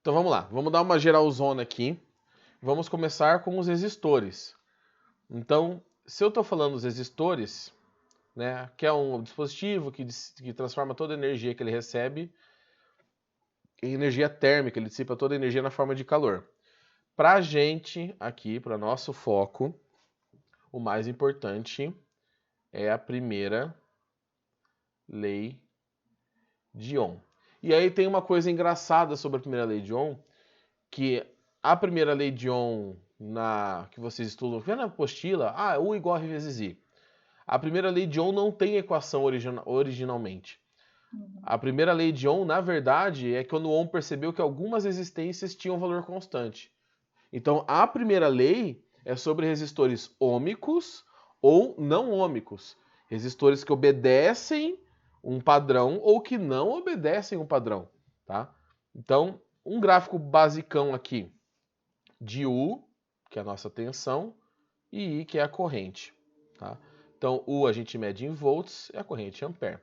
Então vamos lá, vamos dar uma geralzona aqui. Vamos começar com os resistores. Então, se eu estou falando dos resistores, né, que é um dispositivo que transforma toda a energia que ele recebe em energia térmica, ele dissipa toda a energia na forma de calor. Para a gente aqui, para nosso foco, o mais importante é a primeira lei de Ohm. E aí tem uma coisa engraçada sobre a primeira lei de Ohm, que a primeira lei de Ohm que vocês estudam, vê na apostila, U igual a R vezes I. A primeira lei de Ohm não tem equação originalmente. A primeira lei de Ohm, na verdade, é quando Ohm percebeu que algumas resistências tinham valor constante. Então, a primeira lei é sobre resistores ômicos ou não ômicos. Resistores que obedecem um padrão ou que não obedecem um padrão, tá? Então, um gráfico basicão aqui de U, que é a nossa tensão, e I, que é a corrente, tá? Então, U a gente mede em volts e a corrente em ampere.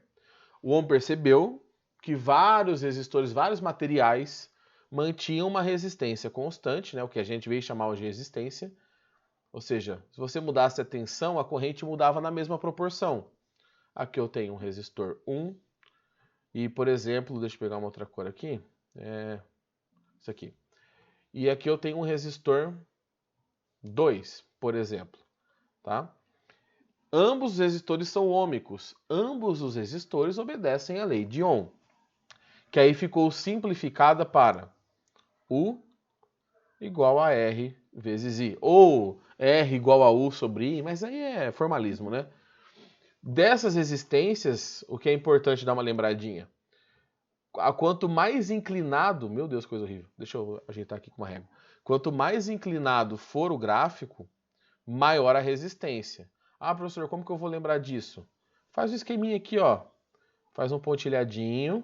O Ohm percebeu que vários resistores, vários materiais mantinham uma resistência constante, né, o que a gente veio chamar de resistência. Ou seja, se você mudasse a tensão, a corrente mudava na mesma proporção. Aqui eu tenho um resistor 1 e, por exemplo, deixa eu pegar uma outra cor aqui, isso aqui. E aqui eu tenho um resistor 2, por exemplo, tá? Ambos os resistores são ômicos. Ambos os resistores obedecem à lei de Ohm, que aí ficou simplificada para U igual a R vezes I. Ou R igual a U sobre I, mas aí é formalismo, né? Dessas resistências, o que é importante dar uma lembradinha? Quanto mais inclinado... Meu Deus, coisa horrível. Deixa eu ajeitar aqui com uma régua. Quanto mais inclinado for o gráfico, maior a resistência. Ah, professor, como que eu vou lembrar disso? Faz um esqueminha aqui, ó. Faz um pontilhadinho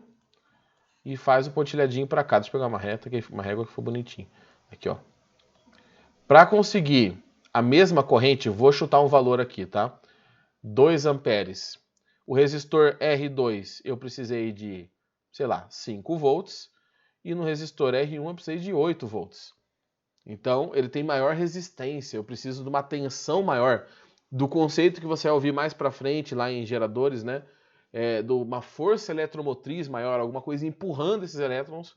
e faz o pontilhadinho para cá. Deixa eu pegar uma régua que for bonitinho. Aqui, ó. Para conseguir a mesma corrente, vou chutar um valor aqui, tá? 2 amperes. O resistor R2 eu precisei de, sei lá, 5 volts. E no resistor R1 eu precisei de 8 volts. Então, ele tem maior resistência. Eu preciso de uma tensão maior. Do conceito que você vai ouvir mais para frente lá em geradores, né? De uma força eletromotriz maior, alguma coisa empurrando esses elétrons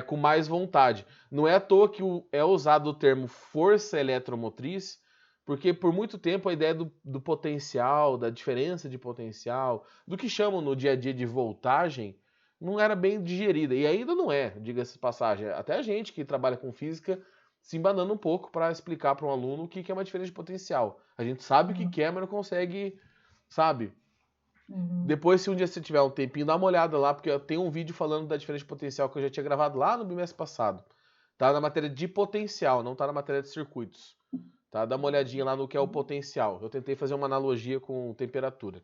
com mais vontade. Não é à toa que é usado o termo força eletromotriz, porque por muito tempo a ideia do potencial, da diferença de potencial, do que chamam no dia a dia de voltagem, não era bem digerida. E ainda não é, diga-se de passagem. Até a gente que trabalha com física se embanando um pouco para explicar para um aluno o que é uma diferença de potencial. A gente sabe o que é, mas não consegue, sabe? Depois, se um dia você tiver um tempinho, dá uma olhada lá, porque eu tenho um vídeo falando da diferença de potencial que eu já tinha gravado lá no bimestre passado. Tá na matéria de potencial, não tá na matéria de circuitos. Tá? Dá uma olhadinha lá no que é o potencial. Eu tentei fazer uma analogia com temperatura.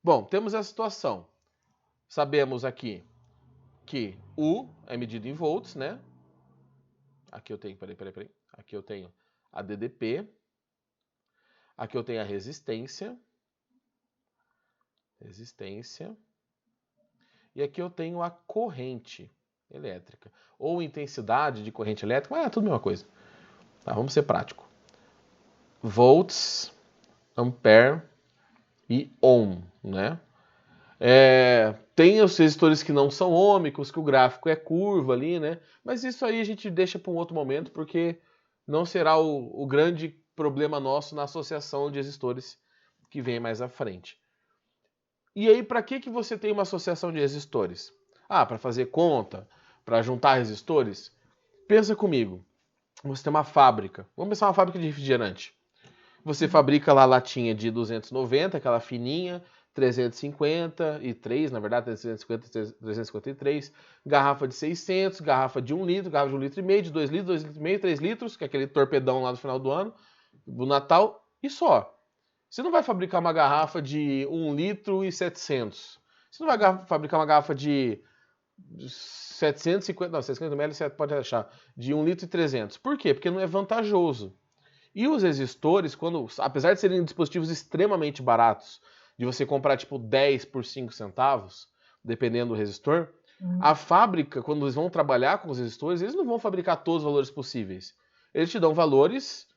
Bom, temos essa situação. Sabemos aqui que U é medido em volts, né? Aqui eu tenho, peraí. Aqui eu tenho a DDP. Aqui eu tenho a resistência. E aqui eu tenho a corrente elétrica. Ou intensidade de corrente elétrica, mas é tudo a mesma coisa. Tá, vamos ser prático. Volts, ampere e ohm, né? Tem os resistores que não são ômicos, que o gráfico é curva ali, né? Mas isso aí a gente deixa para um outro momento, porque não será o grande problema nosso na associação de resistores que vem mais à frente. E aí, para que você tem uma associação de resistores? Para fazer conta, para juntar resistores? Pensa comigo. Você tem uma fábrica. Vamos pensar uma fábrica de refrigerante. Você fabrica lá a latinha de 290, aquela fininha, 353, na verdade, 350, 353, garrafa de 600, garrafa de 1 litro, garrafa de 1,5 litro, de 2 litros, 2 litros e meio, 3 litros, que é aquele torpedão lá no final do ano, do Natal, e só. Você não vai fabricar uma garrafa de 1 litro e 700. Você não vai fabricar uma garrafa de 750, não, 750 ml você pode achar, de 1 litro e 300. Por quê? Porque não é vantajoso. E os resistores, apesar de serem dispositivos extremamente baratos, de você comprar tipo 10 por 5 centavos, dependendo do resistor, A fábrica, quando eles vão trabalhar com os resistores, eles não vão fabricar todos os valores possíveis. Eles te dão valores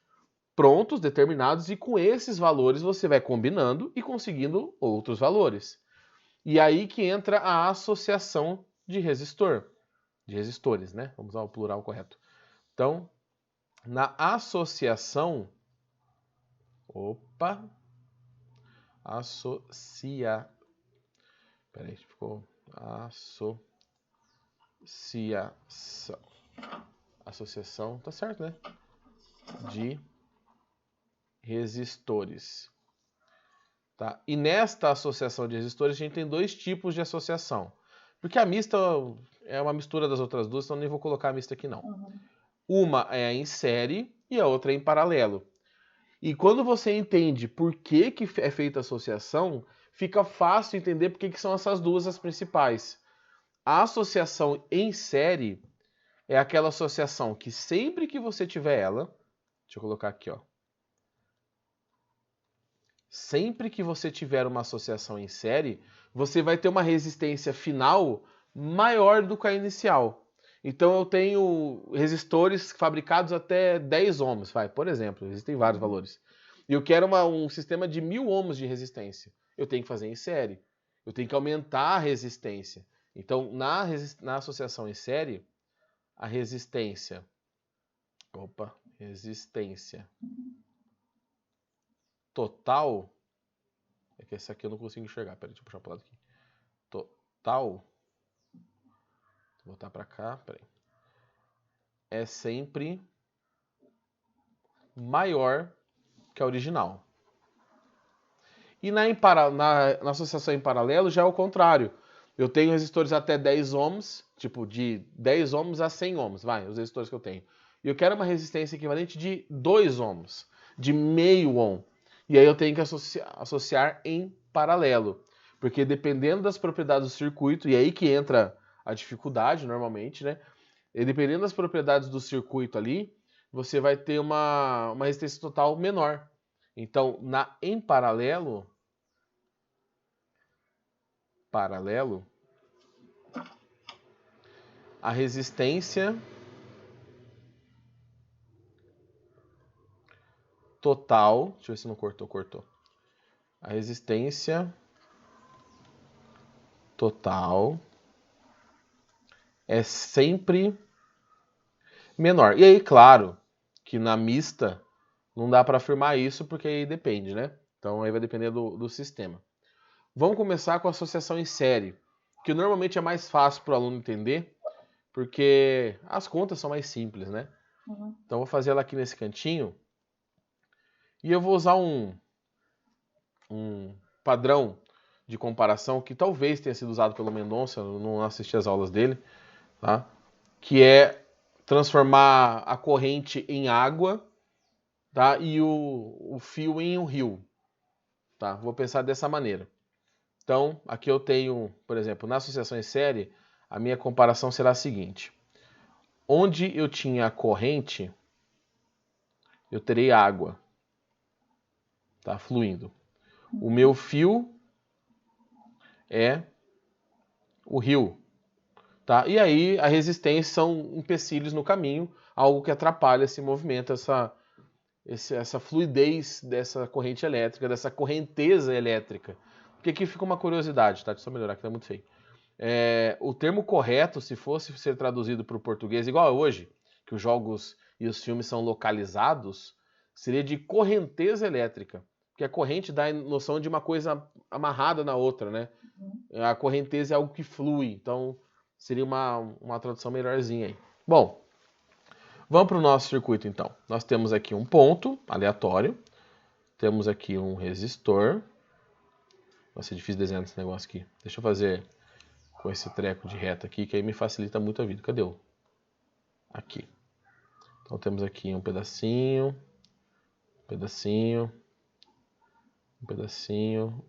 prontos, determinados, e com esses valores você vai combinando e conseguindo outros valores. E aí que entra a associação de resistores, né? Vamos usar o plural correto. Então, na associação, peraí, ficou associação, tá certo, né? De resistores. Tá? E nesta associação de resistores, a gente tem dois tipos de associação. Porque a mista é uma mistura das outras duas, então nem vou colocar a mista aqui não. Uma é em série e a outra é em paralelo. E quando você entende por que é feita a associação, fica fácil entender por que são essas duas as principais. A associação em série é aquela associação que sempre que você tiver ela, deixa eu colocar aqui, ó. Sempre que você tiver uma associação em série, você vai ter uma resistência final maior do que a inicial. Então eu tenho resistores fabricados até 10 ohms, por exemplo, existem vários valores. E eu quero um sistema de 1000 ohms de resistência. Eu tenho que fazer em série. Eu tenho que aumentar a resistência. Então, na associação em série, a resistência total, é que essa aqui eu não consigo enxergar, peraí, deixa eu puxar para o lado aqui. Total, vou botar para cá, peraí. É sempre maior que a original. E na associação em paralelo já é o contrário. Eu tenho resistores até 10 ohms, tipo de 10 ohms a 100 ohms, os resistores que eu tenho. E eu quero uma resistência equivalente de 2 ohms, de meio ohm. E aí eu tenho que associar em paralelo. Porque dependendo das propriedades do circuito, e aí que entra a dificuldade normalmente, né? E dependendo das propriedades do circuito ali, você vai ter uma resistência total menor. Então, em paralelo, a resistência total, deixa eu ver se não cortou. A resistência total é sempre menor. E aí, claro, que na mista não dá para afirmar isso porque aí depende, né? Então aí vai depender do sistema. Vamos começar com a associação em série, que normalmente é mais fácil para o aluno entender, porque as contas são mais simples, né? Então vou fazer ela aqui nesse cantinho e eu vou usar um padrão de comparação que talvez tenha sido usado pelo Mendonça, eu não assisti as aulas dele, tá? Que é transformar a corrente em água, tá? E o fio em um rio. Tá? Vou pensar dessa maneira. Então, aqui eu tenho, por exemplo, na associação em série, a minha comparação será a seguinte. Onde eu tinha a corrente, eu terei água, tá? Fluindo. O meu fio é o rio. Tá? E aí a resistência são empecilhos no caminho, algo que atrapalha esse movimento, essa fluidez dessa corrente elétrica, dessa correnteza elétrica. Porque aqui fica uma curiosidade, tá? Deixa eu melhorar, que tá muito feio. O termo correto, se fosse ser traduzido para o português, igual é hoje, que os jogos e os filmes são localizados, seria de correnteza elétrica. Porque a corrente dá a noção de uma coisa amarrada na outra, né? A correnteza é algo que flui, então seria uma tradução melhorzinha aí. Bom, vamos para o nosso circuito então. Nós temos aqui um ponto aleatório, temos aqui um resistor. Nossa, é difícil desenhar esse negócio aqui. Deixa eu fazer com esse treco de reta aqui, que aí me facilita muito a vida. Cadê o? Aqui. Então temos aqui um pedacinho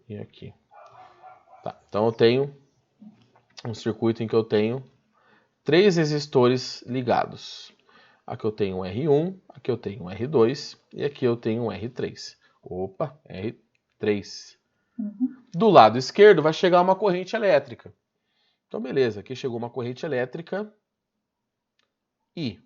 e aqui. Tá, então eu tenho um circuito em que eu tenho 3 resistores ligados. Aqui eu tenho um R1, aqui eu tenho um R2 e aqui eu tenho um R3. Opa, R3. Do lado esquerdo vai chegar uma corrente elétrica. Então, beleza, aqui chegou uma corrente elétrica I.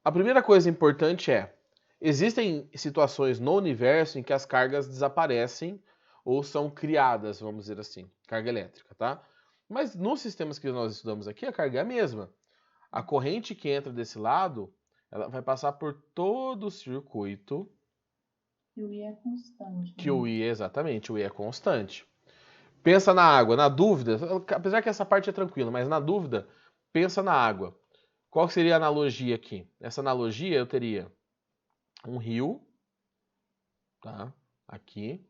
A primeira coisa importante é, existem situações no universo em que as cargas desaparecem ou são criadas, vamos dizer assim, carga elétrica, tá? Mas nos sistemas que nós estudamos aqui, a carga é a mesma. A corrente que entra desse lado, ela vai passar por todo o circuito. E o I é constante. Que o I, exatamente, o I é constante. Pensa na água, na dúvida, apesar que essa parte é tranquila, mas na dúvida, pensa na água. Qual seria a analogia aqui? Essa analogia eu teria um rio, tá? Aqui,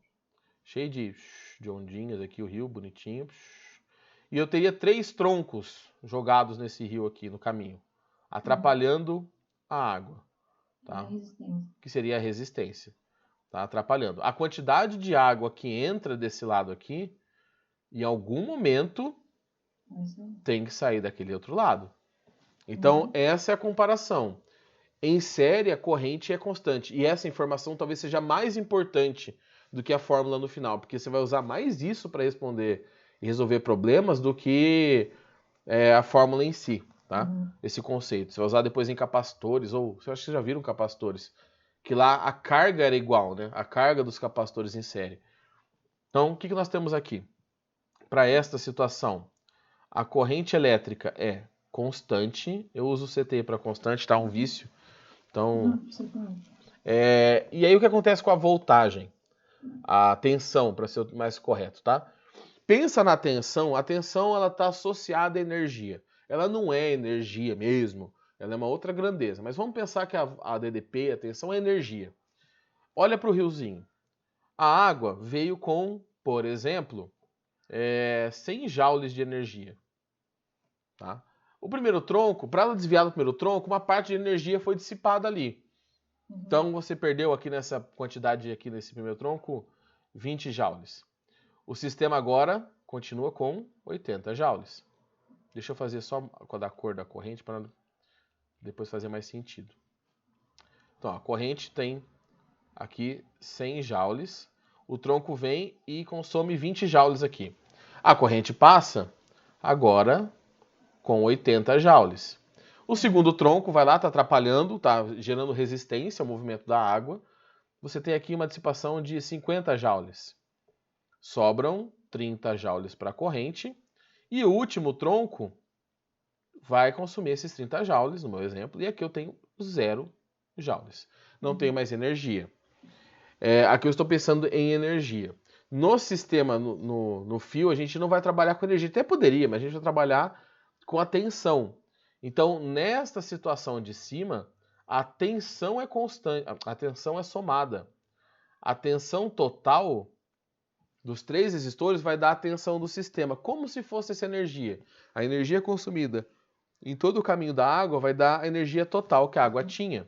cheio de ondinhas aqui, o rio bonitinho. E eu teria 3 troncos jogados nesse rio aqui no caminho, atrapalhando a água, tá? Que seria a resistência, tá? Atrapalhando. A quantidade de água que entra desse lado aqui, em algum momento, tem que sair daquele outro lado. Então, essa é a comparação. Em série, a corrente é constante. E essa informação talvez seja mais importante do que a fórmula no final, porque você vai usar mais isso para responder e resolver problemas do que a fórmula em si, tá? Esse conceito. Você vai usar depois em capacitores, ou eu acho que vocês já viram capacitores, que lá a carga era igual, né? A carga dos capacitores em série. Então, o que nós temos aqui? Para esta situação, a corrente elétrica é constante. Eu uso o CTI para constante, tá? Um vício. Então, e aí o que acontece com a voltagem? A tensão, para ser mais correto, tá? Pensa na tensão. A tensão ela está associada à energia. Ela não é energia mesmo. Ela é uma outra grandeza. Mas vamos pensar que a DDP, a tensão, é energia. Olha para o riozinho. A água veio com, por exemplo, 100 joules de energia. Tá? O primeiro tronco, para ela desviar do primeiro tronco, uma parte de energia foi dissipada ali. Então você perdeu aqui nessa quantidade aqui nesse primeiro tronco 20 joules. O sistema agora continua com 80 joules. Deixa eu fazer só a cor da corrente para depois fazer mais sentido. Então a corrente tem aqui 100 joules. O tronco vem e consome 20 joules aqui. A corrente passa agora com 80 joules. O segundo tronco vai lá, está atrapalhando, está gerando resistência ao movimento da água. Você tem aqui uma dissipação de 50 joules. Sobram 30 joules para a corrente. E o último tronco vai consumir esses 30 joules, no meu exemplo. E aqui eu tenho 0 joules. Não tenho mais energia. Aqui eu estou pensando em energia. No sistema, no fio, a gente não vai trabalhar com energia. Até poderia, mas a gente vai trabalhar com a tensão. Então, nesta situação de cima, a tensão é constante, a tensão é somada. A tensão total dos 3 resistores vai dar a tensão do sistema, como se fosse essa energia. A energia consumida em todo o caminho da água vai dar a energia total que a água tinha.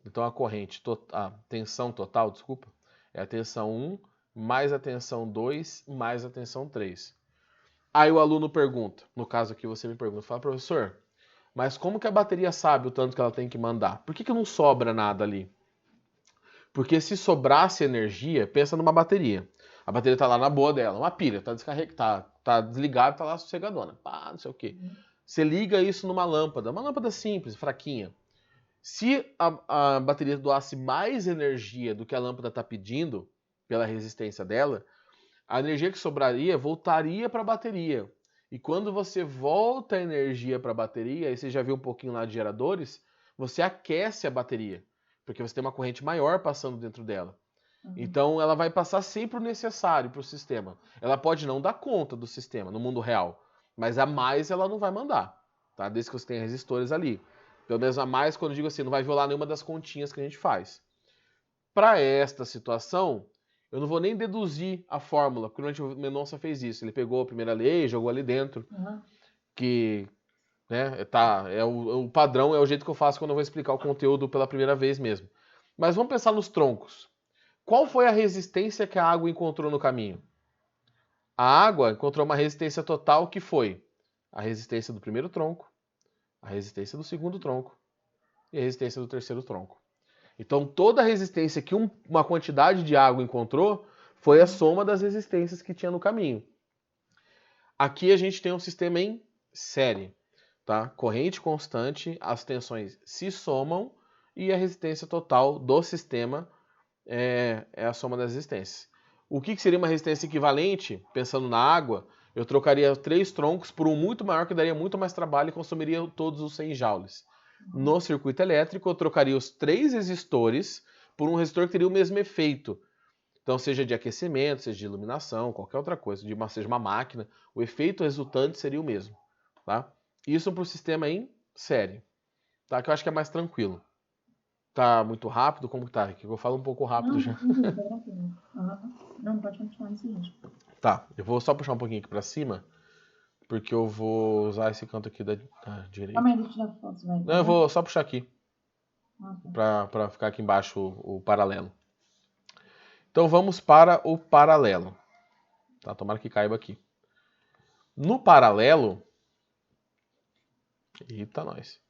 Então, a tensão total, desculpa, é a tensão 1 mais a tensão 2 mais a tensão 3. Aí o aluno pergunta, no caso aqui você me pergunta, fala, professor, mas como que a bateria sabe o tanto que ela tem que mandar? Por que não sobra nada ali? Porque se sobrasse energia, pensa numa bateria. A bateria está lá na boa dela, uma pilha, está descarregada, tá desligada, está lá sossegadona. Pá, não sei o quê. Você liga isso numa lâmpada, uma lâmpada simples, fraquinha. Se a bateria doasse mais energia do que a lâmpada está pedindo, pela resistência dela, a energia que sobraria voltaria para a bateria. E quando você volta a energia para a bateria, aí você já viu um pouquinho lá de geradores, você aquece a bateria, porque você tem uma corrente maior passando dentro dela. Então ela vai passar sempre o necessário para o sistema. Ela pode não dar conta do sistema no mundo real, mas a mais ela não vai mandar, tá? Desde que você tenha resistores ali. Pelo menos a mais, quando eu digo assim, não vai violar nenhuma das continhas que a gente faz. Para esta situação, eu não vou nem deduzir a fórmula, porque o Mendonça fez isso. Ele pegou a primeira lei, jogou ali dentro, que o padrão, é o jeito que eu faço quando eu vou explicar o conteúdo pela primeira vez mesmo. Mas vamos pensar nos troncos. Qual foi a resistência que a água encontrou no caminho? A água encontrou uma resistência total que foi a resistência do primeiro tronco, a resistência do segundo tronco e a resistência do terceiro tronco. Então, toda a resistência que uma quantidade de água encontrou foi a soma das resistências que tinha no caminho. Aqui a gente tem um sistema em série, tá? Corrente constante, as tensões se somam e a resistência total do sistema é a soma das resistências. O que seria uma resistência equivalente? Pensando na água, eu trocaria 3 troncos por um muito maior que daria muito mais trabalho e consumiria todos os 100 joules. No circuito elétrico, eu trocaria os 3 resistores por um resistor que teria o mesmo efeito. Então, seja de aquecimento, seja de iluminação, qualquer outra coisa, seja uma máquina, o efeito resultante seria o mesmo. Tá? Isso para o sistema em série, tá? Que eu acho que é mais tranquilo. Tá muito rápido? Como que tá? Que eu falo um pouco rápido Não, já. tranquilo, tá tranquilo. Não, pode continuar nesse ritmo. Tá, eu vou só puxar um pouquinho aqui pra cima, porque eu vou usar esse canto aqui da direita. Calma aí, deixa eu tirar fotos, vai. Não, eu vou só puxar aqui, Tá. pra ficar aqui embaixo o paralelo. Então vamos para o paralelo. Tá, tomara que caiba aqui. No paralelo... Eita, nós.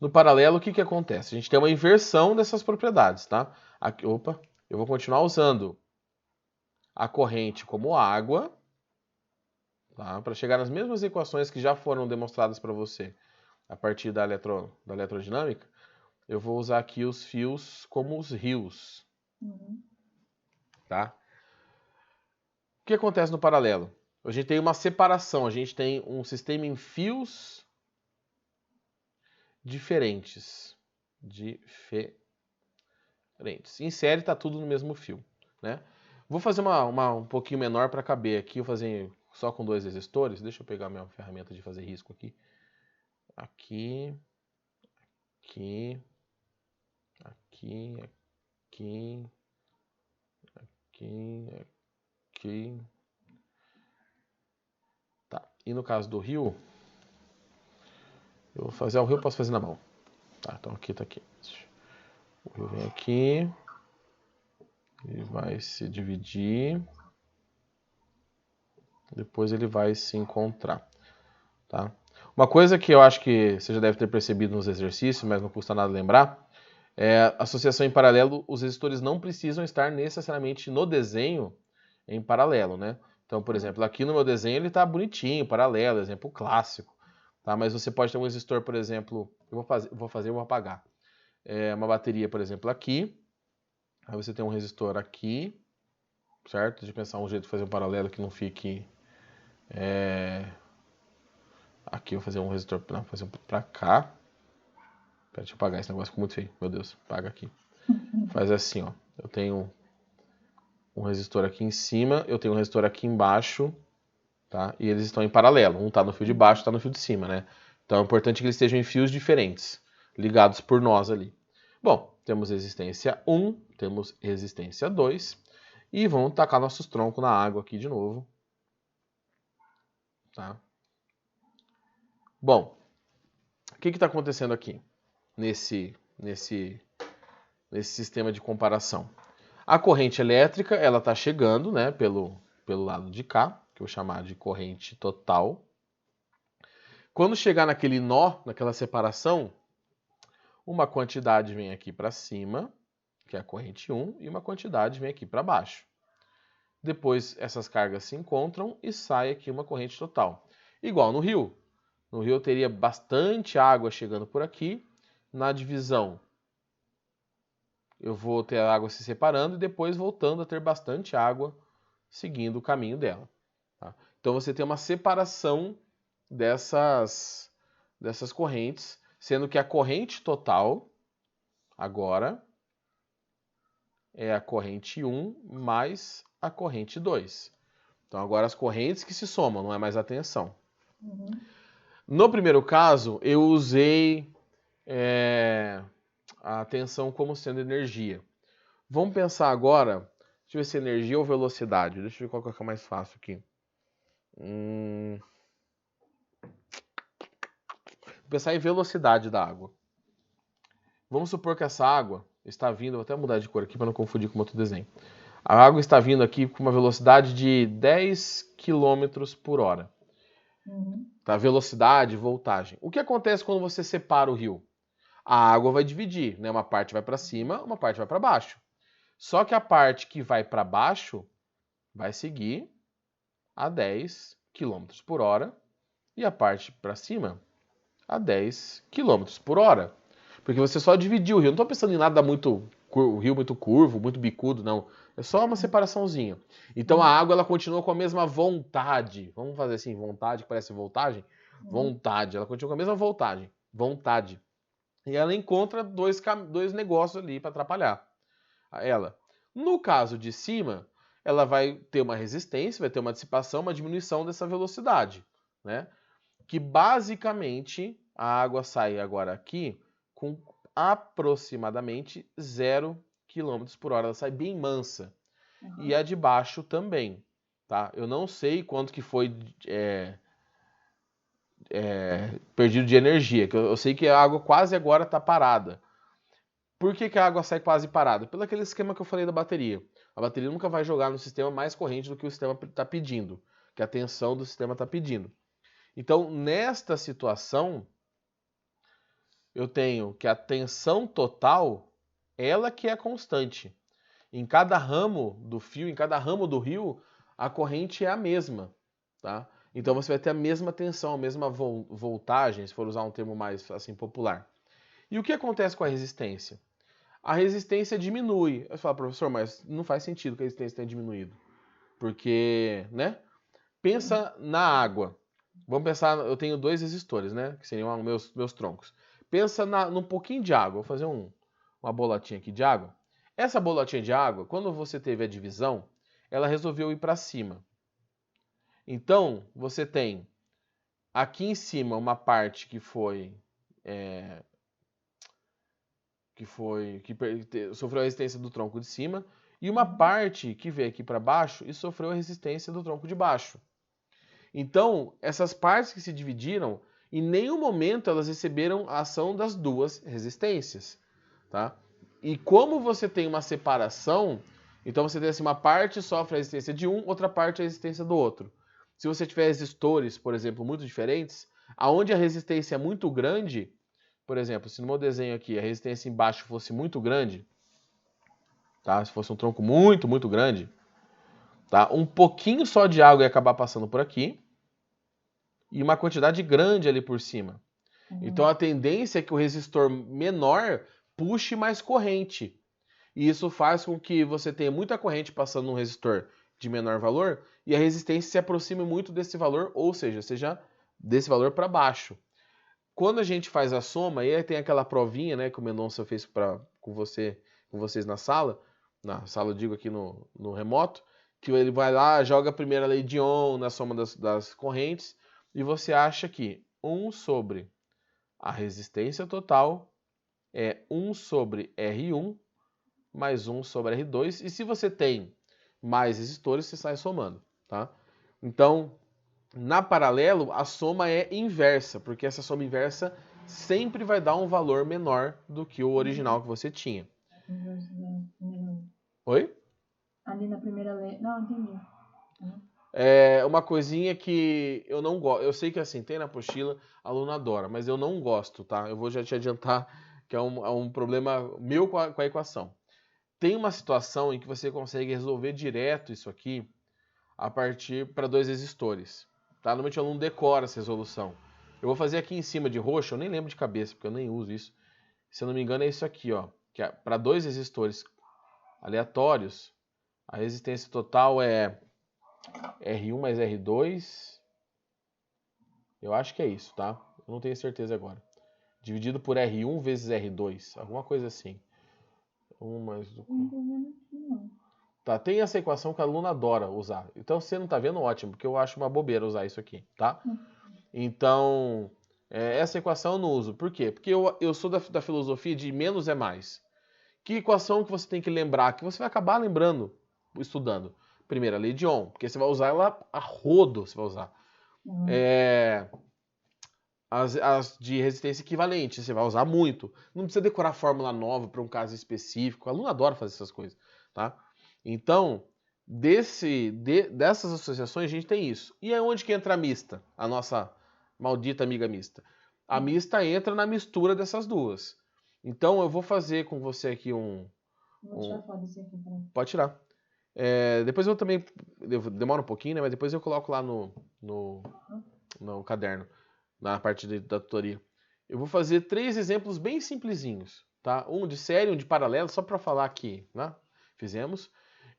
No paralelo, o que acontece? A gente tem uma inversão dessas propriedades, tá? Aqui, opa, eu vou continuar usando a corrente como água, tá? Para chegar nas mesmas equações que já foram demonstradas para você a partir da eletrodinâmica, eu vou usar aqui os fios como os rios, tá? O que acontece no paralelo? A gente tem uma separação, a gente tem um sistema em fios diferentes. Em série está tudo no mesmo fio, né? Vou fazer um pouquinho menor para caber aqui, vou fazer só com 2 resistores. Deixa eu pegar a minha ferramenta de fazer risco aqui. Aqui, aqui, aqui, aqui, aqui, aqui. Tá, e no caso do rio, eu vou fazer o rio, posso fazer na mão. Tá, então aqui tá aqui. O rio vem aqui, ele vai se dividir, depois ele vai se encontrar, tá? Uma coisa que eu acho que você já deve ter percebido nos exercícios, mas não custa nada lembrar, é associação em paralelo, os resistores não precisam estar necessariamente no desenho em paralelo, né? Então, por exemplo, aqui no meu desenho ele está bonitinho, paralelo, exemplo clássico, tá? Mas você pode ter um resistor, por exemplo, eu vou apagar. Uma bateria, por exemplo, aqui, aí você tem um resistor aqui, certo? Deixa eu pensar um jeito de fazer um paralelo que não fique... Aqui eu vou fazer um resistor pra cá. Pera, deixa eu apagar, esse negócio ficou muito feio. Meu Deus, apaga aqui. Faz assim, ó. Eu tenho um resistor aqui em cima, eu tenho um resistor aqui embaixo, tá? E eles estão em paralelo. Um tá no fio de baixo, tá no fio de cima, né? Então é importante que eles estejam em fios diferentes, ligados por nós ali. Bom, temos resistência 1, temos resistência 2. E vamos tacar nossos troncos na água aqui de novo. Tá? Bom, o que está acontecendo aqui nesse sistema de comparação? A corrente elétrica ela está chegando, né, pelo lado de cá, que eu vou chamar de corrente total. Quando chegar naquele nó, naquela separação, uma quantidade vem aqui para cima, que é a corrente 1, e uma quantidade vem aqui para baixo. Depois essas cargas se encontram e sai aqui uma corrente total. Igual no rio. No rio eu teria bastante água chegando por aqui. Na divisão eu vou ter a água se separando e depois voltando a ter bastante água seguindo o caminho dela. Tá? Então você tem uma separação dessas correntes, sendo que a corrente total agora é a corrente 1 mais a corrente 2. Então agora as correntes que se somam, não é mais a tensão. No primeiro caso, eu usei a tensão como sendo energia. Vamos pensar agora, deixa eu ver se é energia ou velocidade. Deixa eu ver qual que é mais fácil aqui. Vou pensar em velocidade da água. Vamos supor que essa água está vindo, vou até mudar de cor aqui para não confundir com outro desenho. A água está vindo aqui com uma velocidade de 10 km por hora. Tá? Velocidade, voltagem. O que acontece quando você separa o rio? A água vai dividir, né? Uma parte vai para cima, uma parte vai para baixo. Só que a parte que vai para baixo vai seguir a 10 km por hora e a parte para cima a 10 km por hora. Porque você só dividiu o rio. Não estou pensando em nada muito, o rio muito curvo, muito bicudo, não. É só uma separaçãozinha. Então a água ela continua com a mesma vontade. Vamos fazer assim, vontade que parece voltagem? Vontade. Ela continua com a mesma voltagem. Vontade. E ela encontra dois negócios ali para atrapalhar ela. No caso de cima, ela vai ter uma resistência, vai ter uma dissipação, uma diminuição dessa velocidade, né? Que basicamente a água sai agora aqui com aproximadamente 0 km por hora. Ela sai bem mansa. E a de baixo também, tá? Eu não sei quanto que foi perdido de energia, que eu sei que a água quase agora está parada. Por que a água sai quase parada? Pelo aquele esquema que eu falei da bateria. A bateria nunca vai jogar no sistema mais corrente do que o sistema está pedindo, que a tensão do sistema está pedindo. Então, nesta situação, eu tenho que a tensão total, ela que é constante. Em cada ramo do fio, em cada ramo do rio, a corrente é a mesma, tá? Então você vai ter a mesma tensão, a mesma voltagem, se for usar um termo mais assim popular. E o que acontece com a resistência? A resistência diminui. Eu falo, professor, mas não faz sentido que a resistência tenha diminuído. Porque, né? Pensa na água. Vamos pensar, eu tenho 2 resistores, né? Que seriam meus troncos. Pensa num pouquinho de água. Vou fazer uma bolotinha aqui de água. Essa bolotinha de água, quando você teve a divisão, ela resolveu ir para cima. Então, você tem aqui em cima uma parte que sofreu a resistência do tronco de cima e uma parte que veio aqui para baixo e sofreu a resistência do tronco de baixo. Então, essas partes que se dividiram, em nenhum momento elas receberam a ação das duas resistências, tá? E como você tem uma separação, então você tem assim, uma parte sofre a resistência de um, outra parte a resistência do outro. Se você tiver resistores, por exemplo, muito diferentes, aonde a resistência é muito grande, por exemplo, se no meu desenho aqui a resistência embaixo fosse muito grande, tá? Se fosse um tronco muito, muito grande, tá? Um pouquinho só de água ia acabar passando por aqui e uma quantidade grande ali por cima. Então a tendência é que o resistor menor puxe mais corrente. E isso faz com que você tenha muita corrente passando num resistor de menor valor e a resistência se aproxime muito desse valor, ou seja desse valor para baixo. Quando a gente faz a soma, aí tem aquela provinha, né, que o Mendonça fez com vocês na sala eu digo aqui no remoto, que ele vai lá, joga a primeira lei de Ohm na soma das correntes, e você acha que 1 sobre a resistência total é 1 sobre R1 mais 1 sobre R2, e se você tem mais resistores, você sai somando, tá? Então, na paralelo, a soma é inversa, porque essa soma inversa sempre vai dar um valor menor do que o original que você tinha. Oi? Ali na primeira lei. Não, entendi. É uma coisinha que eu não gosto. Eu sei que assim, tem na apostila, a aluna adora, mas eu não gosto, tá? Eu vou já te adiantar que é um problema meu com a equação. Tem uma situação em que você consegue resolver direto isso aqui a partir para 2 resistores. Tá? Normalmente o aluno decora essa resolução. Eu vou fazer aqui em cima de roxo, eu nem lembro de cabeça, porque eu nem uso isso. Se eu não me engano é isso aqui, ó, que é para 2 resistores aleatórios, a resistência total é R1 mais R2. Eu acho que é isso, tá? Eu não tenho certeza agora. Dividido por R1 vezes R2, alguma coisa assim. 1 mais... Tá, tem essa equação que a aluna adora usar. Então, se você não tá vendo, ótimo, porque eu acho uma bobeira usar isso aqui, tá? Então, essa equação eu não uso. Por quê? Porque eu sou da filosofia de menos é mais. Que equação que você tem que lembrar? Que você vai acabar lembrando, estudando. Primeira lei de Ohm, porque você vai usar ela a rodo, você vai usar. As de resistência equivalente, você vai usar muito. Não precisa decorar fórmula nova para um caso específico. A aluna adora fazer essas coisas, tá? Então, dessas associações a gente tem isso. E é onde que entra a mista? A nossa maldita amiga mista. A mista entra na mistura dessas duas. Então, eu vou fazer com você aqui Vou tirar foto desse aqui, peraí. Pode tirar. Depois eu também, demora um pouquinho, né? Mas depois eu coloco lá no caderno, na parte da tutoria. Eu vou fazer 3 exemplos bem simplesinhos, tá? Um de série, um de paralelo, só para falar que, né? Fizemos.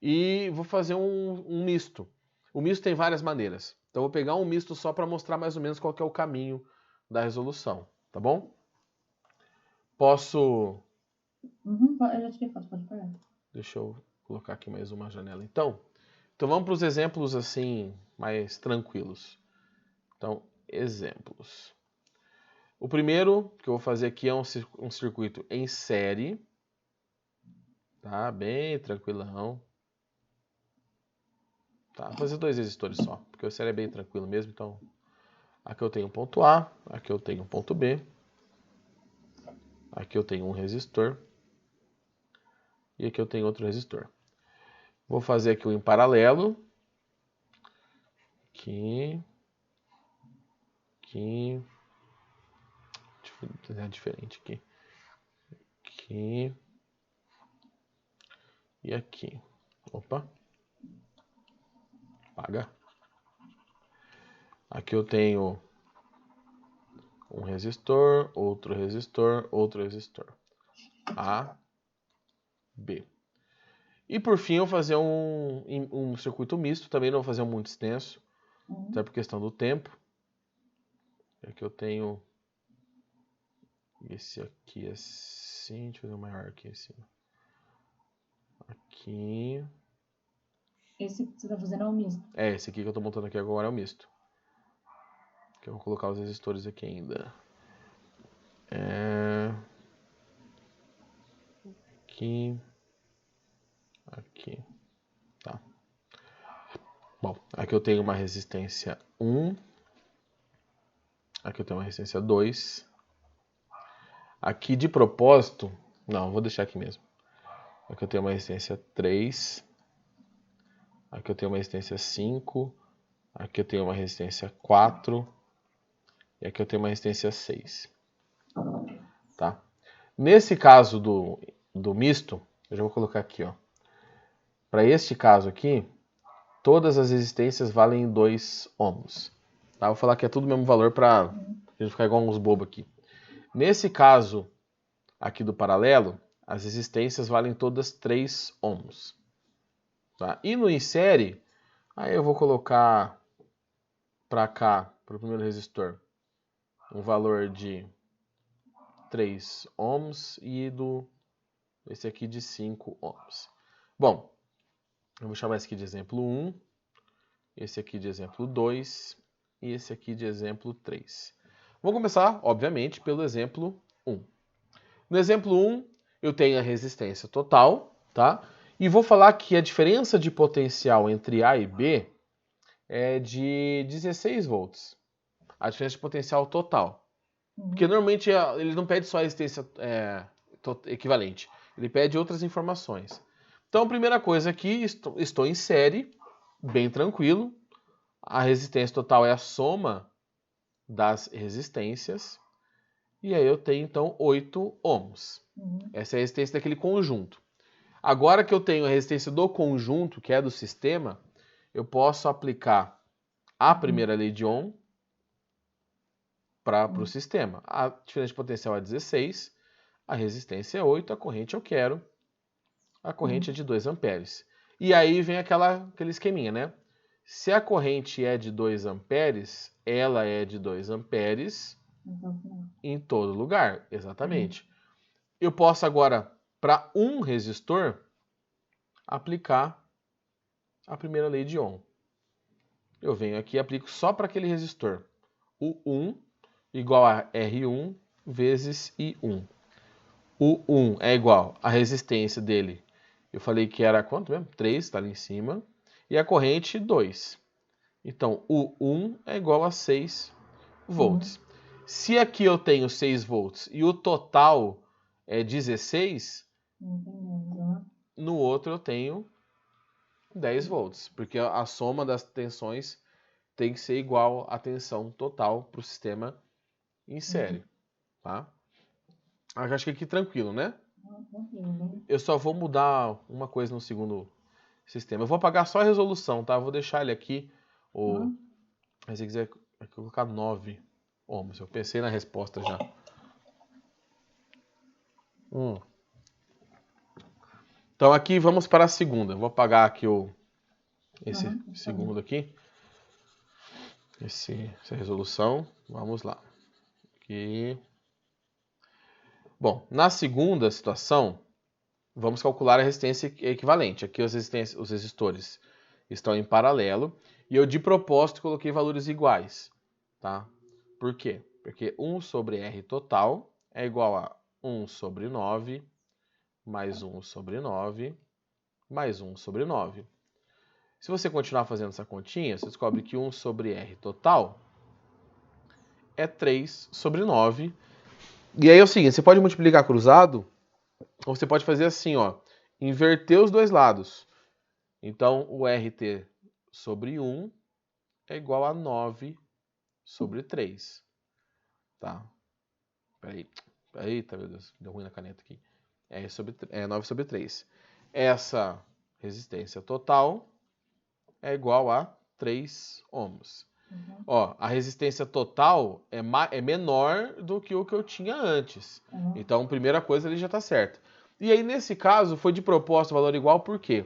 E vou fazer um misto. O misto tem várias maneiras. Então eu vou pegar um misto só para mostrar mais ou menos qual que é o caminho da resolução, tá bom? Posso... Eu já tirei foto, pode parar. Deixa eu colocar aqui mais uma janela. Então vamos para os exemplos assim, mais tranquilos. Então, exemplos. O primeiro que eu vou fazer aqui é um circuito em série. Tá? Bem tranquilão. Tá? Vou fazer 2 resistores só, porque o série é bem tranquilo mesmo. Então, aqui eu tenho um ponto A, aqui eu tenho um ponto B. Aqui eu tenho um resistor. E aqui eu tenho outro resistor. Vou fazer aqui um em paralelo. Aqui. Aqui. Deixa eu desenhar diferente aqui. Aqui. E aqui. Opa. Apaga. Aqui eu tenho um resistor, outro resistor, outro resistor. A, B. E por fim eu vou fazer um circuito misto, também não vou fazer um muito extenso, até por questão do tempo. Aqui eu tenho esse aqui assim, deixa eu fazer um maior aqui em cima. Aqui. Esse que você tá fazendo é o misto. Esse aqui que eu tô montando aqui agora é o misto. Que eu vou colocar os resistores aqui ainda. Aqui. Aqui. Tá. Bom, aqui eu tenho uma resistência 1. Aqui eu tenho uma resistência 2. Aqui de propósito... Não, vou deixar aqui mesmo. Aqui eu tenho uma resistência 3. Aqui eu tenho uma resistência 5. Aqui eu tenho uma resistência 4. E aqui eu tenho uma resistência 6. Tá? Nesse caso do misto, eu já vou colocar aqui, ó. Para este caso aqui, todas as resistências valem 2 ohms. Tá? Vou falar que é tudo o mesmo valor para a gente ficar igual uns bobos aqui. Nesse caso aqui do paralelo, as resistências valem todas 3 ohms. Tá? E no em série, aí eu vou colocar para cá, para o primeiro resistor, um valor de 3 ohms e esse aqui de 5 ohms. Bom, eu vou chamar esse aqui de exemplo 1, esse aqui de exemplo 2 e esse aqui de exemplo 3. Vou começar, obviamente, pelo exemplo 1. No exemplo 1, eu tenho a resistência total, tá? E vou falar que a diferença de potencial entre A e B é de 16 volts. A diferença de potencial total. Porque normalmente ele não pede só a resistência equivalente. Ele pede outras informações. Então, primeira coisa aqui, estou em série, bem tranquilo. A resistência total é a soma das resistências. E aí eu tenho, então, 8 ohms. Essa é a resistência daquele conjunto. Agora que eu tenho a resistência do conjunto, que é do sistema, eu posso aplicar a primeira lei de Ohm para o sistema. A diferença de potencial é 16, a resistência é 8, a corrente eu quero. A corrente é de 2 amperes. E aí vem aquele esqueminha, né? Se a corrente é de 2 amperes, ela é de 2 amperes em todo lugar. Exatamente. Eu posso agora, para um resistor, aplicar a primeira lei de Ohm. Eu venho aqui e aplico só para aquele resistor. O 1 igual a R1 vezes I1. O 1 é igual à resistência dele. Eu falei que era quanto mesmo? 3, está ali em cima. E a corrente, 2. Então, o 1 é igual a 6 volts. Se aqui eu tenho 6 volts e o total é 16, no outro eu tenho 10 volts. Porque a soma das tensões tem que ser igual à tensão total para o sistema em série. Tá? Acho que aqui tranquilo, né? Eu só vou mudar uma coisa no segundo sistema. Eu vou apagar só a resolução, tá? Eu vou deixar ele aqui. Uhum. Se você quiser colocar 9 ohms. Eu pensei na resposta já. Então aqui vamos para a segunda. Vou apagar aqui esse segundo aqui. Essa resolução. Vamos lá. Aqui. Bom, na segunda situação, vamos calcular a resistência equivalente. Aqui os resistores estão em paralelo. E eu, de propósito, coloquei valores iguais. Tá? Por quê? Porque 1 sobre R total é igual a 1 sobre 9, mais 1 sobre 9, mais 1 sobre 9. Se você continuar fazendo essa continha, você descobre que 1 sobre R total é 3 sobre 9. E aí é o seguinte, você pode multiplicar cruzado, ou você pode fazer assim, ó, inverter os dois lados. Então, o RT sobre 1 é igual a 9 sobre 3. Tá? Eita, meu Deus, deu ruim na caneta aqui. É 9 sobre 3. Essa resistência total é igual a 3 ohms. Uhum. Ó, a resistência total é menor do que o que eu tinha antes. Uhum. Então, primeira coisa, ele já está certo. E aí, nesse caso, foi de propósito o valor igual, por quê?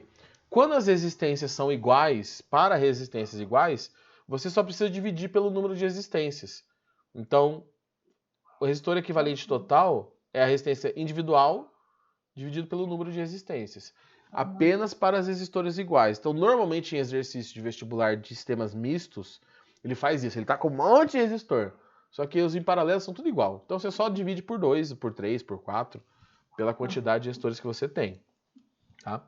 Quando as resistências são iguais, para resistências iguais, você só precisa dividir pelo número de resistências. Então, o resistor equivalente total é a resistência individual dividido pelo número de resistências. Apenas para as resistores iguais. Então, normalmente em exercício de vestibular de sistemas mistos, ele faz isso. Ele está com um monte de resistor. Só que os em paralelo são tudo igual. Então, você só divide por 2, por 3, por 4, pela quantidade de resistores que você tem. Tá?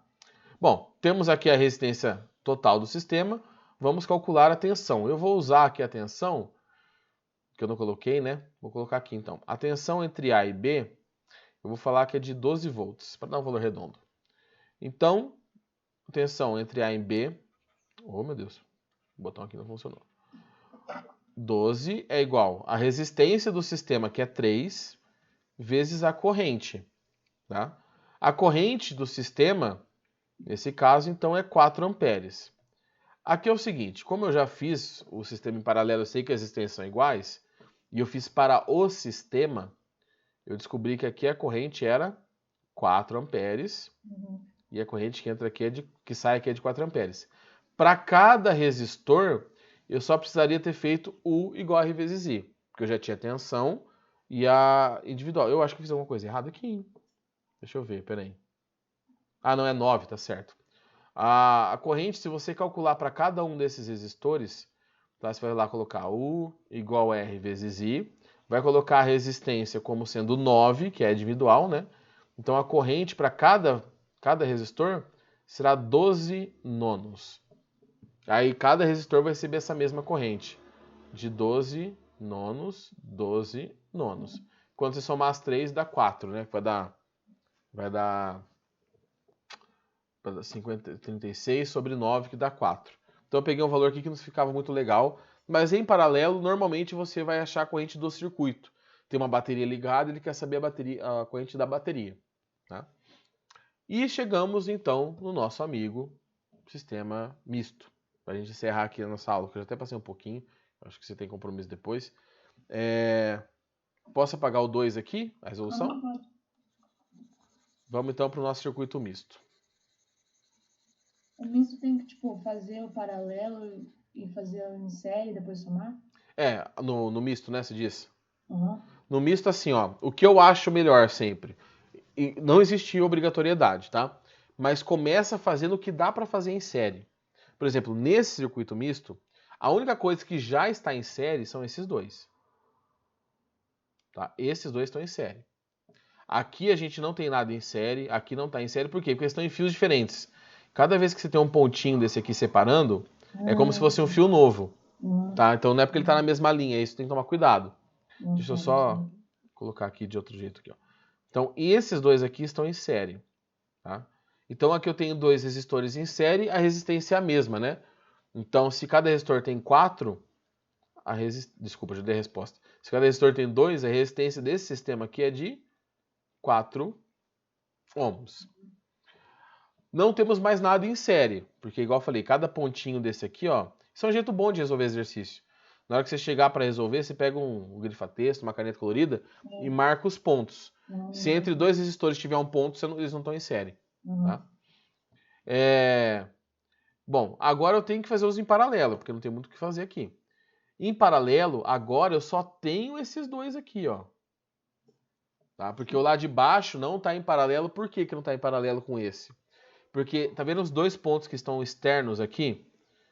Bom, temos aqui a resistência total do sistema. Vamos calcular a tensão. Eu vou usar aqui a tensão, que eu não coloquei, né? Vou colocar aqui então. A tensão entre A e B, eu vou falar que é de 12 volts, para dar um valor redondo. Então, tensão entre A e B. Oh, meu Deus. O botão aqui não funcionou. 12 é igual a resistência do sistema, que é 3, vezes a corrente. Tá? A corrente do sistema, nesse caso, então, é 4 amperes. Aqui é o seguinte, como eu já fiz o sistema em paralelo, eu sei que as resistências são iguais, e eu fiz para o sistema, eu descobri que aqui a corrente era 4 amperes, e a corrente que entra aqui que sai aqui é de 4 amperes. Para cada resistor, eu só precisaria ter feito U igual a R vezes I, porque eu já tinha tensão e a individual. Eu acho que eu fiz alguma coisa errada aqui, hein? Deixa eu ver, peraí. Ah, não, é 9, tá certo. A corrente, se você calcular para cada um desses resistores, tá, você vai lá colocar U igual a R vezes I, vai colocar a resistência como sendo 9, que é individual, né? Então a corrente para cada resistor será 12 nonos. Aí cada resistor vai receber essa mesma corrente, de 12 nonos, 12 nonos. Quando você somar as 3, dá 4, né? Vai dar 36 sobre 9, que dá 4. Então eu peguei um valor aqui que não ficava muito legal, mas em paralelo, normalmente você vai achar a corrente do circuito. Tem uma bateria ligada, ele quer saber a corrente da bateria. Tá? E chegamos então no nosso amigo sistema misto. Para a gente encerrar aqui a nossa aula, que eu já até passei um pouquinho, acho que você tem compromisso depois. Posso apagar o 2 aqui, a resolução? Vamos então para o nosso circuito misto. O misto tem que, tipo, fazer o paralelo e fazer em série e depois somar? No misto, né, você diz? Uhum. No misto, assim, ó, o que eu acho melhor sempre, e não existe obrigatoriedade, tá? Mas começa fazendo o que dá para fazer em série. Por exemplo, nesse circuito misto, a única coisa que já está em série são esses dois. Tá? Esses dois estão em série. Aqui a gente não tem nada em série, aqui não está em série, por quê? Porque eles estão em fios diferentes. Cada vez que você tem um pontinho desse aqui separando, é como se fosse um fio novo. Tá? Então não é porque ele está na mesma linha, isso tem que tomar cuidado. Deixa eu só colocar aqui de outro jeito. Aqui, ó. Então, esses dois aqui estão em série. Tá? Então, aqui eu tenho dois resistores em série, a resistência é a mesma, né? Então, se cada resistor tem 4, desculpa, já dei a resposta. Se cada resistor tem 2, a resistência desse sistema aqui é de 4 ohms. Não temos mais nada em série, porque igual eu falei, cada pontinho desse aqui, ó, isso é um jeito bom de resolver exercício. Na hora que você chegar para resolver, você pega um grifa-texto, uma caneta colorida e marca os pontos. Se entre dois resistores tiver um ponto, eles não estão em série. Tá? Bom, agora eu tenho que fazer os em paralelo, porque não tem muito o que fazer aqui. Em paralelo, agora eu só tenho esses dois aqui, ó. Tá? Porque o lá de baixo não está em paralelo. Por que não está em paralelo com esse? Porque, tá vendo os dois pontos que estão externos aqui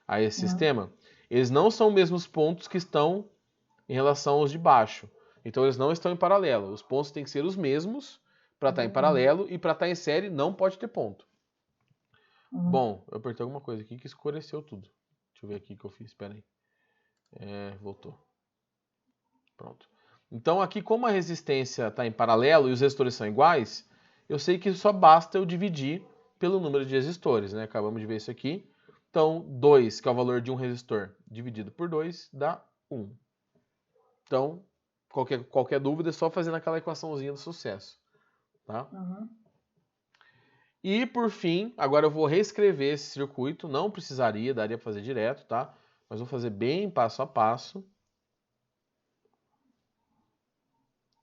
a esse sistema? Eles não são os mesmos pontos que estão em relação aos de baixo. Então eles não estão em paralelo. Os pontos têm que ser os mesmos para estar em paralelo e para estar em série não pode ter ponto. Bom, eu apertei alguma coisa aqui que escureceu tudo. Deixa eu ver aqui o que eu fiz, espera aí. Voltou. Pronto. Então aqui, como a resistência está em paralelo e os resistores são iguais, eu sei que só basta eu dividir pelo número de resistores, né? Acabamos de ver isso aqui. Então, 2, que é o valor de um resistor, dividido por 2, dá 1. Então, qualquer dúvida é só fazer naquela equaçãozinha do sucesso. Tá? E, por fim, agora eu vou reescrever esse circuito. Não precisaria, daria para fazer direto, tá? Mas vou fazer bem passo a passo.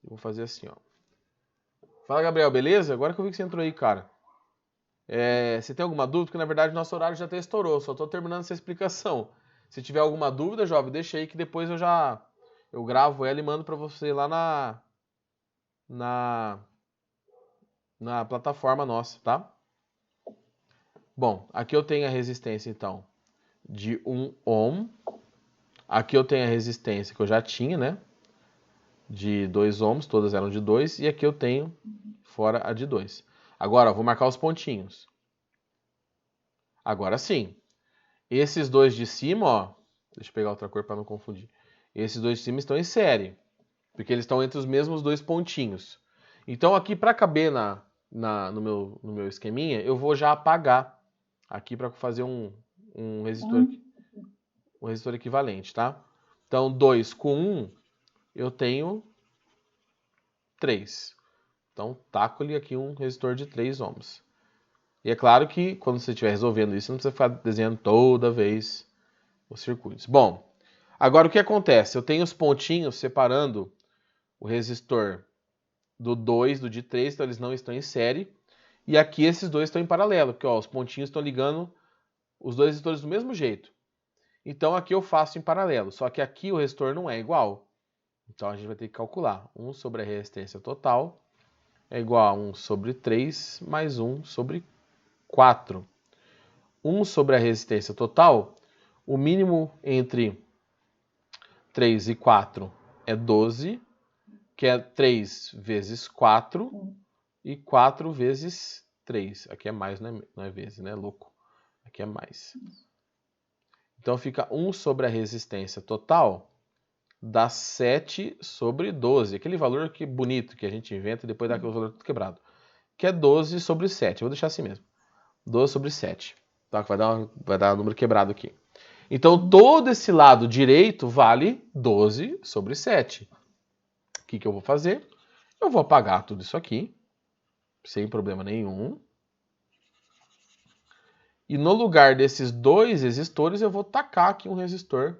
Eu vou fazer assim, ó. Fala, Gabriel, beleza? Agora que eu vi que você entrou aí, cara. Você tem alguma dúvida? Porque, na verdade, nosso horário já até estourou. Só estou terminando essa explicação. Se tiver alguma dúvida, jovem, deixa aí que depois eu gravo ela e mando para você lá na plataforma nossa, tá? Bom, aqui eu tenho a resistência, então, de 1 ohm. Aqui eu tenho a resistência que eu já tinha, né? De 2 ohms, todas eram de 2. E aqui eu tenho fora a de 2. Agora, ó, vou marcar os pontinhos. Agora sim. Esses dois de cima, ó. Deixa eu pegar outra cor para não confundir. Esses dois de cima estão em série. Porque eles estão entre os mesmos dois pontinhos. Então aqui, para caber no meu esqueminha, eu vou já apagar aqui para fazer um resistor equivalente, tá? Então 2 com 1, eu tenho 3. Então taco-lhe aqui um resistor de 3 ohms. E é claro que quando você estiver resolvendo isso, não precisa ficar desenhando toda vez os circuitos. Bom, agora o que acontece? Eu tenho os pontinhos separando o resistor do 2 do de 3, então eles não estão em série. E aqui esses dois estão em paralelo, porque ó, os pontinhos estão ligando os dois resistores do mesmo jeito. Então aqui eu faço em paralelo, só que aqui o resistor não é igual. Então a gente vai ter que calcular. 1 sobre a resistência total é igual a 1 sobre 3 mais 1 sobre 4. 1 sobre a resistência total, o mínimo entre 3 e 4 é 12, que é 3 vezes 4 e 4 vezes 3. Aqui é mais, não é vezes, né? Louco. Aqui é mais. Então fica 1 sobre a resistência total dá 7 sobre 12. Aquele valor que bonito que a gente inventa e depois dá aquele valor tudo quebrado. Que é 12 sobre 7. Eu vou deixar assim mesmo. 12 sobre 7. Tá? Vai dar um número quebrado aqui. Então todo esse lado direito vale 12 sobre 7. O que eu vou fazer? Eu vou apagar tudo isso aqui. Sem problema nenhum. E no lugar desses dois resistores, eu vou tacar aqui um resistor.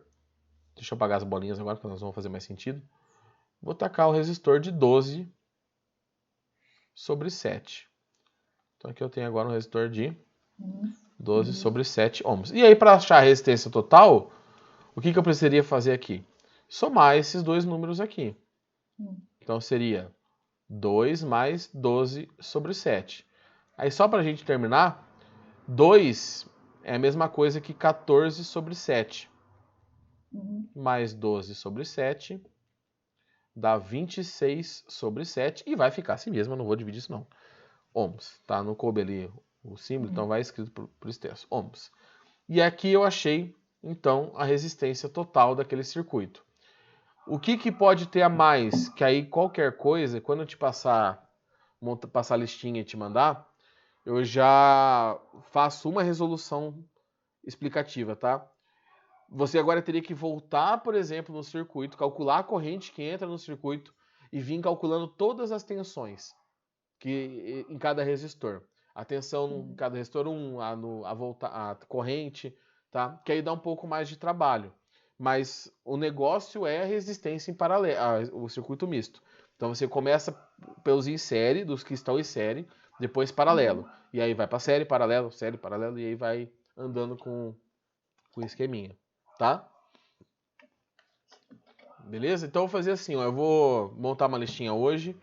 Deixa eu apagar as bolinhas agora, porque elas vão fazer mais sentido. Vou tacar o resistor de 12 sobre 7. Então aqui eu tenho agora um resistor de 12 sobre 7 ohms. E aí, para achar a resistência total, o que eu precisaria fazer aqui? Somar esses dois números aqui. Então seria 2 mais 12 sobre 7. Aí só para a gente terminar, 2 é a mesma coisa que 14 sobre 7. Mais 12 sobre 7 dá 26 sobre 7. E vai ficar assim mesmo, eu não vou dividir isso não. Ohms, tá? Não coube ali o símbolo, então vai escrito por extenso. Ohms. E aqui eu achei, então, a resistência total daquele circuito. O que pode ter a mais? Que aí qualquer coisa, quando eu te passar a listinha e te mandar, eu já faço uma resolução explicativa, tá? Você agora teria que voltar, por exemplo, no circuito, calcular a corrente que entra no circuito e vir calculando todas as tensões em cada resistor. a tensão em cada resistor 1, a corrente, tá? Que aí dá um pouco mais de trabalho. Mas o negócio é a resistência em paralelo, o circuito misto. Então você começa pelos em série, dos que estão em série, depois paralelo. E aí vai para série, paralelo, e aí vai andando com o esqueminha, tá? Beleza? Então eu vou fazer assim, ó, eu vou montar uma listinha hoje,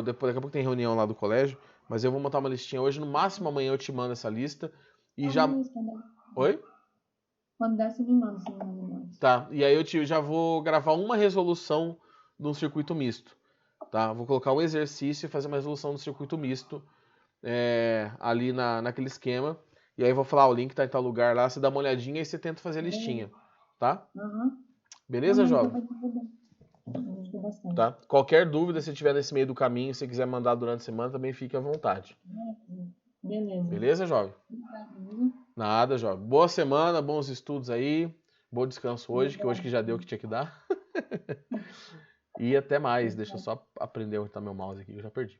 daqui a pouco tem reunião lá do colégio, mas eu vou montar uma listinha hoje, no máximo amanhã eu te mando essa lista e já... Oi? Quando der, você me manda, você me manda. Tá, e aí eu já vou gravar uma resolução de um circuito misto, tá? Vou colocar um exercício e fazer uma resolução do circuito misto ali naquele esquema, e aí vou falar, o link tá em tal lugar lá, você dá uma olhadinha e você tenta fazer a listinha, tá? Beleza, jovem? Tá? Qualquer dúvida, se tiver nesse meio do caminho, se quiser mandar durante a semana, também fique à vontade. Beleza. Beleza, jovem? Nada, jovem. Boa semana, bons estudos aí. Bom descanso hoje, que hoje que já deu o que tinha que dar. E até mais. Deixa eu só aprender a orientar meu mouse aqui, que eu já perdi.